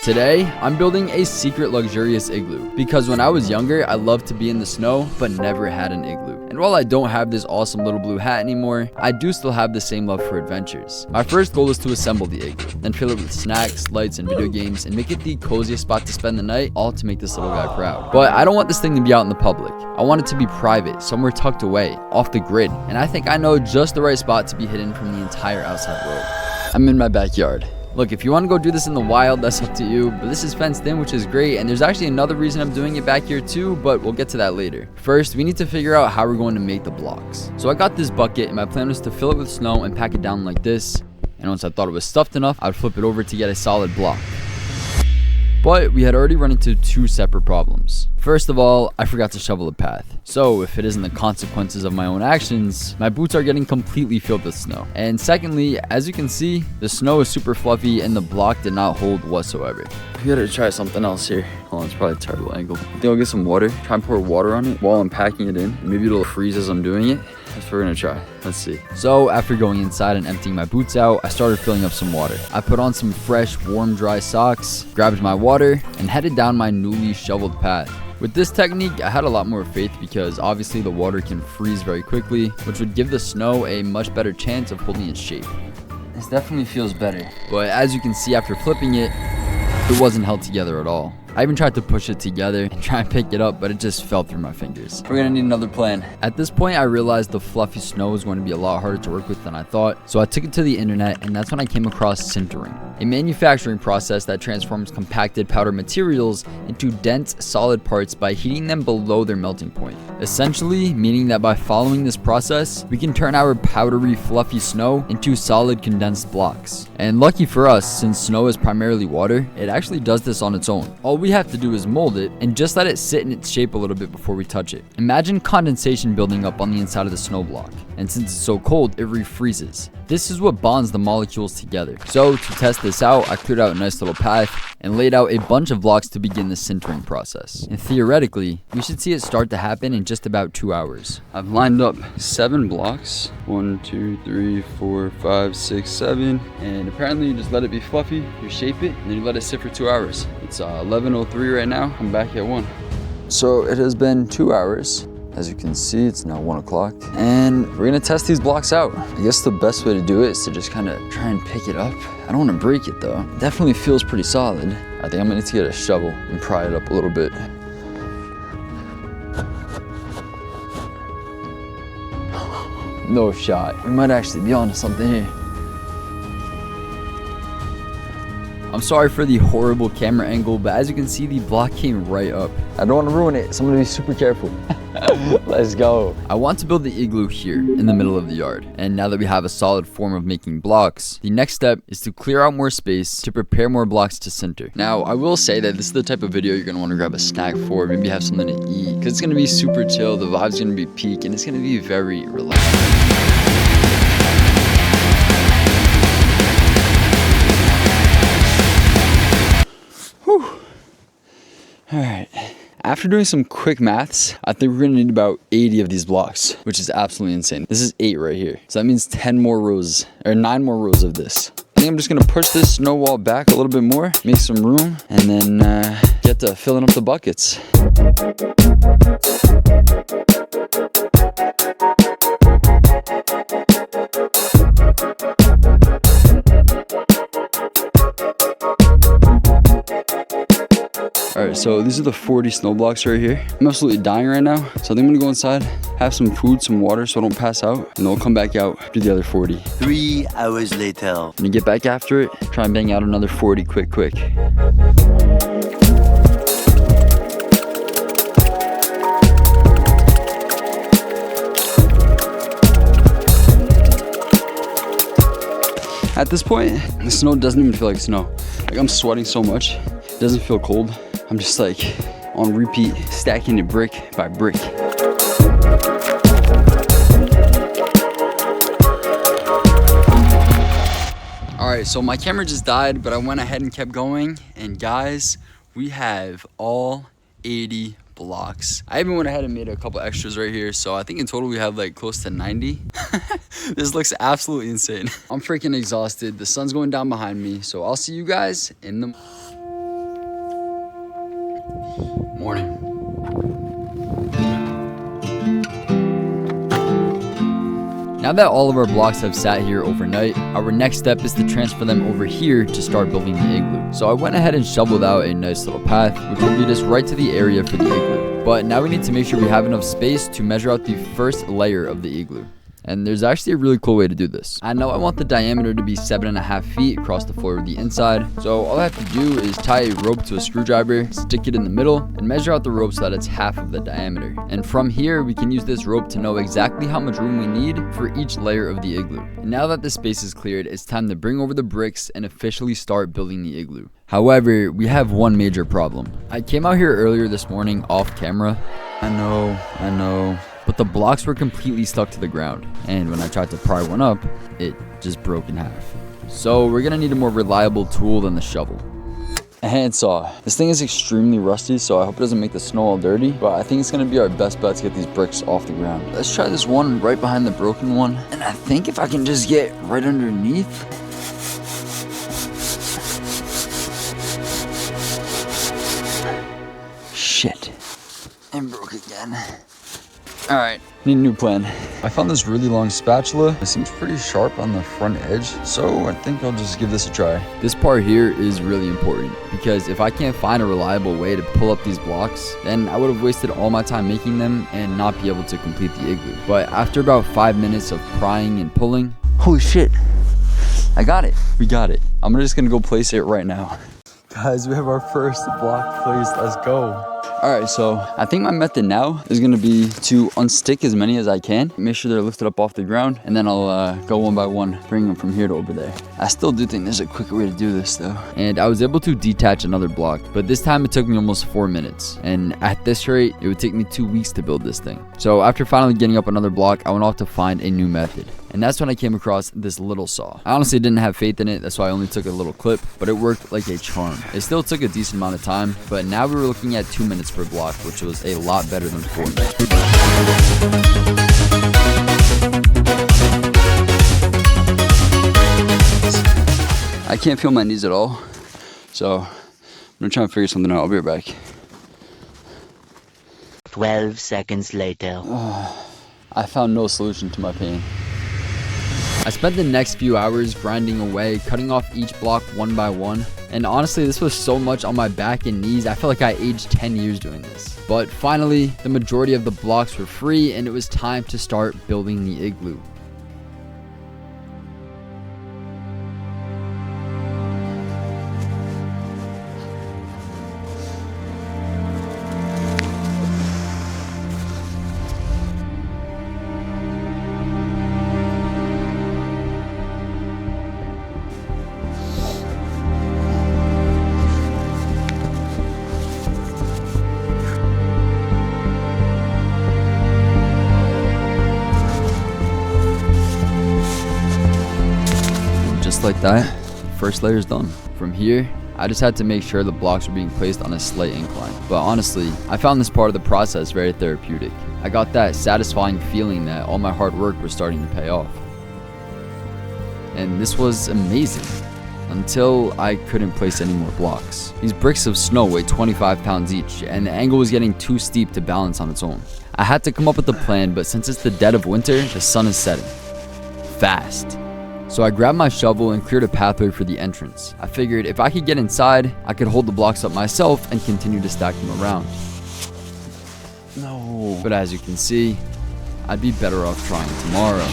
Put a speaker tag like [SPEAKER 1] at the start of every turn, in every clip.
[SPEAKER 1] Today, I'm building a secret luxurious igloo because when I was younger, I loved to be in the snow, but never had an igloo. And while I don't have this awesome little blue hat anymore, I do still have the same love for adventures. My first goal is to assemble the igloo, then fill it with snacks, lights, and video games, and make it the coziest spot to spend the night, all to make this little guy proud. But I don't want this thing to be out in the public. I want it to be private, somewhere tucked away, off the grid, and I think I know just the right spot to be hidden from the entire outside world. I'm in my backyard. Look, if you want to go do this in the wild, that's up to you, but this is fenced in, which is great, and there's actually another reason I'm doing it back here too, but we'll get to that later. First, we need to figure out how we're going to make the blocks. So I got this bucket, and my plan was to fill it with snow and pack it down like this, and once I thought it was stuffed enough, I'd flip it over to get a solid block. But we had already run into two separate problems. First of all, I forgot to shovel a path. So if it isn't the consequences of my own actions, my boots are getting completely filled with snow. And secondly, as you can see, the snow is super fluffy and the block did not hold whatsoever. We gotta try something else here. Oh, it's probably a terrible angle. I think I'll get some water, try and pour water on it while I'm packing it in. Maybe it'll freeze as I'm doing it. That's what we're gonna try. Let's see. So after going inside and emptying my boots out, I started filling up some water. I put on some fresh, warm, dry socks, grabbed my water, and headed down my newly shoveled path. With this technique, I had a lot more faith because obviously the water can freeze very quickly, which would give the snow a much better chance of holding its shape. This definitely feels better. But as you can see after flipping it, it wasn't held together at all. I even tried to push it together and try and pick it up, but it just fell through my fingers. We're gonna need another plan. At this point, I realized the fluffy snow was going to be a lot harder to work with than I thought, so I took it to the internet, and that's when I came across sintering, a manufacturing process that transforms compacted powder materials into dense, solid parts by heating them below their melting point. Essentially, meaning that by following this process, we can turn our powdery, fluffy snow into solid condensed blocks. And lucky for us, since snow is primarily water, it actually does this on its own. All we have to do is mold it and just let it sit in its shape a little bit before we touch it. Imagine condensation building up on the inside of the snow block, and since it's so cold, it refreezes. This is what bonds the molecules together. So to test this out, I cleared out a nice little path and laid out a bunch of blocks to begin the sintering process. And theoretically, we should see it start to happen in just about 2 hours. I've lined up 7 blocks. 1, 2, 3, 4, 5, 6, 7. And apparently you just let it be fluffy, you shape it, and then you let it sit for 2 hours. It's 11:03 right now. I'm back at 1. So it has been 2 hours. As you can see, it's now 1 o'clock, and we're gonna test these blocks out. I guess the best way to do it is to just kind of try and pick it up. I don't want to break it though. It definitely feels pretty solid. I think I'm gonna need to get a shovel and pry it up a little bit. No shot. We might actually be onto something here. I'm sorry for the horrible camera angle, but as you can see, the block came right up. I don't want to ruin it, so I'm gonna be super careful. Let's go. I want to build the igloo here in the middle of the yard. And now that we have a solid form of making blocks, the next step is to clear out more space to prepare more blocks to sinter. Now, I will say that this is the type of video you're gonna want to grab a snack for, maybe have something to eat, because it's gonna be super chill, the vibe's gonna be peak, and it's gonna be very relaxing. All right, after doing some quick maths, I think we're gonna need about 80 of these blocks, which is absolutely insane. This is 8 right here. So that means 10 more rows, or 9 more rows of this. I think I'm just gonna push this snow wall back a little bit more, make some room, and then get to filling up the buckets. Alright, so these are the 40 snow blocks right here. I'm absolutely dying right now, so I think I'm gonna go inside, have some food, some water so I don't pass out, and then we'll come back out, do the other 40.
[SPEAKER 2] 3 hours later.
[SPEAKER 1] I'm gonna get back after it, try and bang out another 40 quick. At this point, the snow doesn't even feel like snow. Like, I'm sweating so much, it doesn't feel cold. I'm just like on repeat, stacking it brick by brick. All right, so my camera just died, but I went ahead and kept going. And guys, we have all 80 blocks. I even went ahead and made a couple extras right here, so I think in total we have like close to 90. This looks absolutely insane. I'm freaking exhausted. The sun's going down behind me, so I'll see you guys in the... Morning. Now that all of our blocks have sat here overnight, our next step is to transfer them over here to start building the igloo. So I went ahead and shoveled out a nice little path, which will lead us right to the area for the igloo. But now we need to make sure we have enough space to measure out the first layer of the igloo. And there's actually a really cool way to do this. I know I want the diameter to be 7.5 feet across the floor of the inside. So all I have to do is tie a rope to a screwdriver, stick it in the middle, and measure out the rope so that it's half of the diameter. And from here, we can use this rope to know exactly how much room we need for each layer of the igloo. And now that the space is cleared, it's time to bring over the bricks and officially start building the igloo. However, we have one major problem. I came out here earlier this morning off camera. I know. But the blocks were completely stuck to the ground, and when I tried to pry one up, it just broke in half. So we're gonna need a more reliable tool than the shovel. A handsaw. This thing is extremely rusty, so I hope it doesn't make the snow all dirty, but I think it's gonna be our best bet to get these bricks off the ground. Let's try this one right behind the broken one, and I think if I can just get right underneath. Shit. And broke again. Alright, need a new plan. I found this really long spatula. It seems pretty sharp on the front edge, so I think I'll just give this a try. This part here is really important, because if I can't find a reliable way to pull up these blocks, then I would have wasted all my time making them and not be able to complete the igloo. But after about 5 minutes of prying and pulling, holy shit, I got it. We got it. I'm just gonna go place it right now. Guys, we have our first block placed. Let's go. Alright, so I think my method now is going to be to unstick as many as I can. Make sure they're lifted up off the ground. And then I'll go one by one, bring them from here to over there. I still do think there's a quicker way to do this though. And I was able to detach another block. But this time it took me almost 4 minutes. And at this rate, it would take me 2 weeks to build this thing. So after finally getting up another block, I went off to find a new method. And that's when I came across this little saw. I honestly didn't have faith in it, that's why I only took a little clip, but it worked like a charm. It still took a decent amount of time, but now we were looking at 2 minutes per block, which was a lot better than 4 minutes. I can't feel my knees at all, so I'm gonna try and figure something out. I'll be right back.
[SPEAKER 2] 12 seconds later.
[SPEAKER 1] I found no solution to my pain. I spent the next few hours grinding away, cutting off each block one by one. And honestly, this was so much on my back and knees, I felt like I aged 10 years doing this. But finally, the majority of the blocks were free and it was time to start building the igloo. Just like that, first layer is done. From here, I just had to make sure the blocks were being placed on a slight incline. But honestly, I found this part of the process very therapeutic. I got that satisfying feeling that all my hard work was starting to pay off. And this was amazing, until I couldn't place any more blocks. These bricks of snow weighed 25 pounds each, and the angle was getting too steep to balance on its own. I had to come up with a plan, but since it's the dead of winter, the sun is setting. Fast. So I grabbed my shovel and cleared a pathway for the entrance. I figured if I could get inside, I could hold the blocks up myself and continue to stack them around. No. But as you can see, I'd be better off trying tomorrow.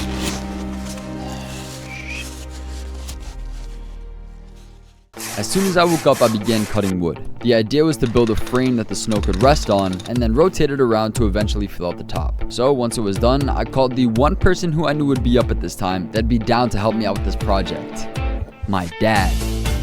[SPEAKER 1] As soon as I woke up, I began cutting wood. The idea was to build a frame that the snow could rest on and then rotate it around to eventually fill out the top. So once it was done, I called the one person who I knew would be up at this time that'd be down to help me out with this project. My dad.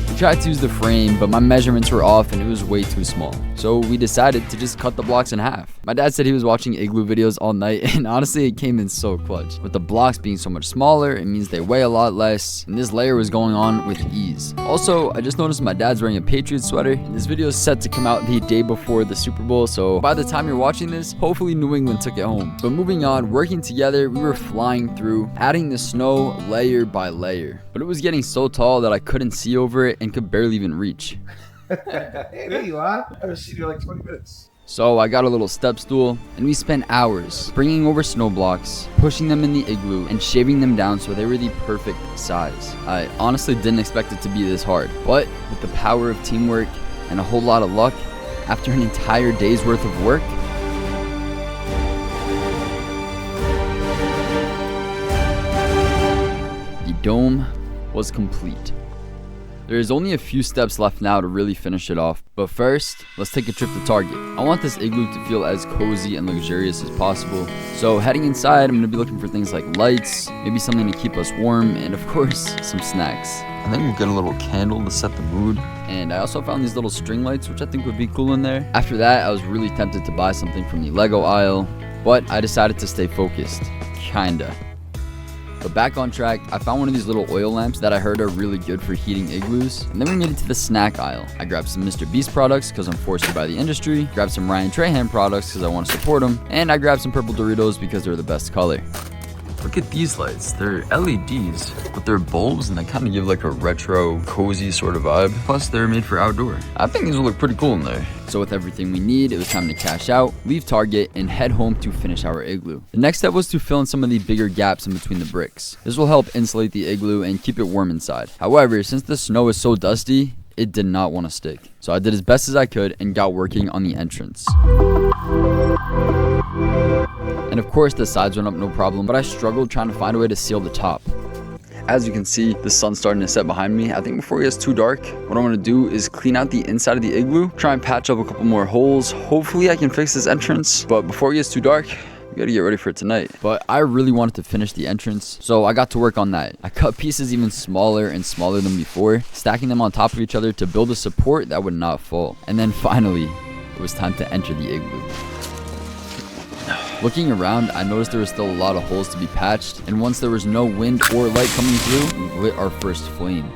[SPEAKER 1] We tried to use the frame, but my measurements were off and it was way too small. So we decided to just cut the blocks in half. My dad said he was watching Igloo videos all night, and honestly it came in so clutch. With the blocks being so much smaller, it means they weigh a lot less, and this layer was going on with ease. Also, I just noticed my dad's wearing a Patriots sweater. This video is set to come out the day before the Super Bowl, so by the time you're watching this, hopefully New England took it home. But moving on, working together, we were flying through, adding the snow layer by layer. But it was getting so tall that I couldn't see over it and could barely even reach.
[SPEAKER 3] Hey, there you are. I haven't seen you in like 20 minutes.
[SPEAKER 1] So I got a little step stool, and we spent hours bringing over snow blocks, pushing them in the igloo, and shaving them down so they were the perfect size. I honestly didn't expect it to be this hard, but with the power of teamwork and a whole lot of luck, after an entire day's worth of work, the dome was complete. There is only a few steps left now to really finish it off, but first, let's take a trip to Target. I want this igloo to feel as cozy and luxurious as possible, so heading inside, I'm going to be looking for things like lights, maybe something to keep us warm, and of course, some snacks. I think we'll get a little candle to set the mood, and I also found these little string lights, which I think would be cool in there. After that, I was really tempted to buy something from the Lego aisle, but I decided to stay focused, kinda. But back on track, I found one of these little oil lamps that I heard are really good for heating igloos. And then we made it to the snack aisle. I grabbed some Mr. Beast products because I'm forced to by the industry, grabbed some Ryan Trahan products because I want to support them, and I grabbed some purple Doritos because they're the best color. Look at these lights. They're LEDs, but they're bulbs and they kind of give like a retro, cozy sort of vibe. Plus, they're made for outdoor. I think these will look pretty cool in there. So with everything we need, it was time to cash out, leave Target, and head home to finish our igloo. The next step was to fill in some of the bigger gaps in between the bricks. This will help insulate the igloo and keep it warm inside. However, since the snow is so dusty, it did not want to stick. So I did as best as I could and got working on the entrance. And of course the sides went up no problem, but I struggled trying to find a way to seal the top. As you can see, the sun's starting to set behind me. I think before it gets too dark, what I want to do is clean out the inside of the igloo, try and patch up a couple more holes. Hopefully I can fix this entrance, but before it gets too dark, we gotta get ready for it tonight. But I really wanted to finish the entrance, so I got to work on that. I cut pieces even smaller and smaller than before, stacking them on top of each other to build a support that would not fall. And then finally, it was time to enter the igloo. Looking around, I noticed there was still a lot of holes to be patched, and once there was no wind or light coming through, we lit our first flame.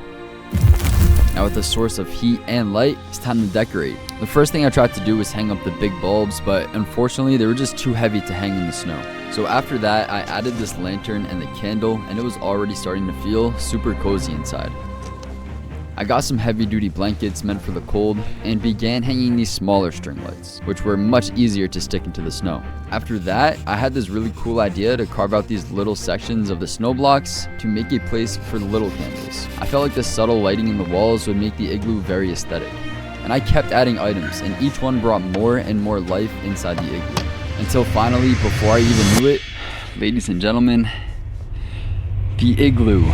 [SPEAKER 1] Now with a source of heat and light, it's time to decorate. The first thing I tried to do was hang up the big bulbs, but unfortunately they were just too heavy to hang in the snow. So after that, I added this lantern and the candle, and it was already starting to feel super cozy inside. I got some heavy duty blankets meant for the cold and began hanging these smaller string lights, which were much easier to stick into the snow. After that, I had this really cool idea to carve out these little sections of the snow blocks to make a place for the little candles. I felt like the subtle lighting in the walls would make the igloo very aesthetic. And I kept adding items, and each one brought more and more life inside the igloo. Until finally, before I even knew it, ladies and gentlemen, the igloo.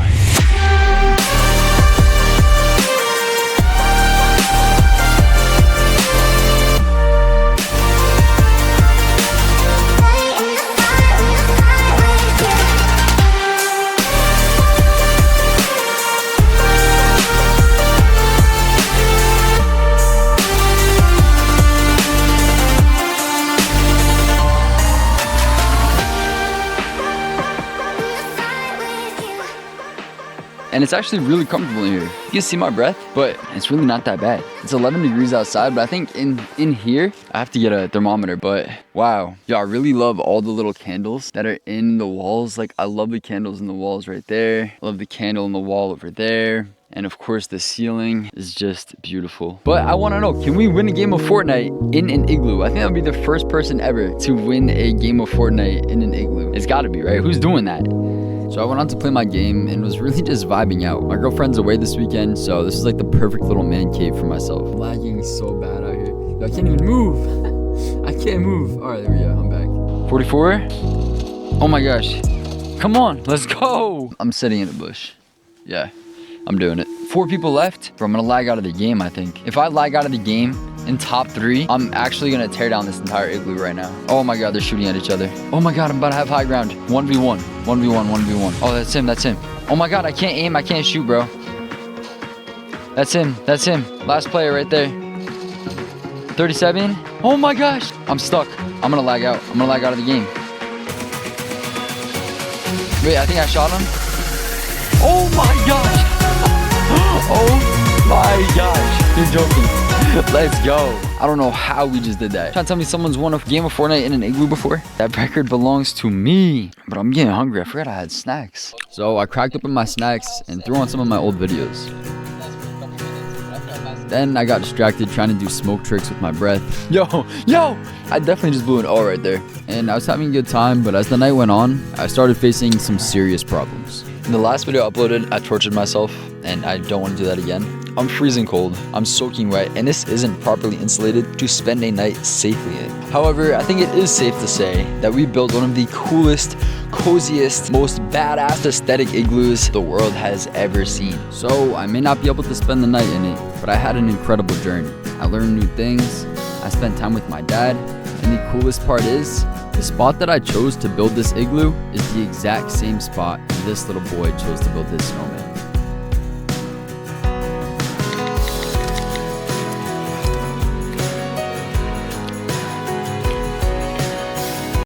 [SPEAKER 1] And it's actually really comfortable in here. You can see my breath, but it's really not that bad. It's 11 degrees outside, but I think in here, I have to get a thermometer, but wow. Yeah, I really love all the little candles that are in the walls. Like, I love the candles in the walls right there. I love the candle in the wall over there. And of course, the ceiling is just beautiful. But I want to know, can we win a game of Fortnite in an igloo? I think I'll be the first person ever to win a game of Fortnite in an igloo. It's got to be, right? Who's doing that? So I went on to play my game and was really just vibing out. My girlfriend's away this weekend, so this is like the perfect little man cave for myself. I'm lagging so bad out here. Yo, I can't even move. I can't move. All right, there we go. I'm back. 44? Oh my gosh. Come on, let's go. I'm sitting in a bush. Yeah, I'm doing it. 4 people left. Bro, I'm gonna lag out of the game, I think. If I lag out of the game in top 3, I'm actually gonna tear down this entire igloo right now. Oh my god, they're shooting at each other. Oh my god, I'm about to have high ground. 1v1, 1v1, 1v1. Oh, that's him, that's him. Oh my god, I can't aim, I can't shoot, bro. That's him, that's him. Last player right there. 37. Oh my gosh, I'm stuck. I'm gonna lag out. I'm gonna lag out of the game. Wait, I think I shot him. Oh my gosh. Oh my gosh. You're joking. Let's go. I don't know how we just did that. Trying to tell me someone's won a game of Fortnite in an igloo before? That record belongs to me. But I'm getting hungry. I forgot I had snacks. So I cracked open my snacks and threw on some of my old videos. Then I got distracted trying to do smoke tricks with my breath. Yo, I definitely just blew an O right there. And I was having a good time, but as the night went on, I started facing some serious problems. In the last video I uploaded, I tortured myself, and I don't want to do that again. I'm freezing cold, I'm soaking wet, and this isn't properly insulated to spend a night safely in. However, I think it is safe to say that we built one of the coolest, coziest, most badass aesthetic igloos the world has ever seen. So I may not be able to spend the night in it, but I had an incredible journey. I learned new things, I spent time with my dad, and the coolest part is, the spot that I chose to build this igloo is the exact same spot this little boy chose to build his snowman.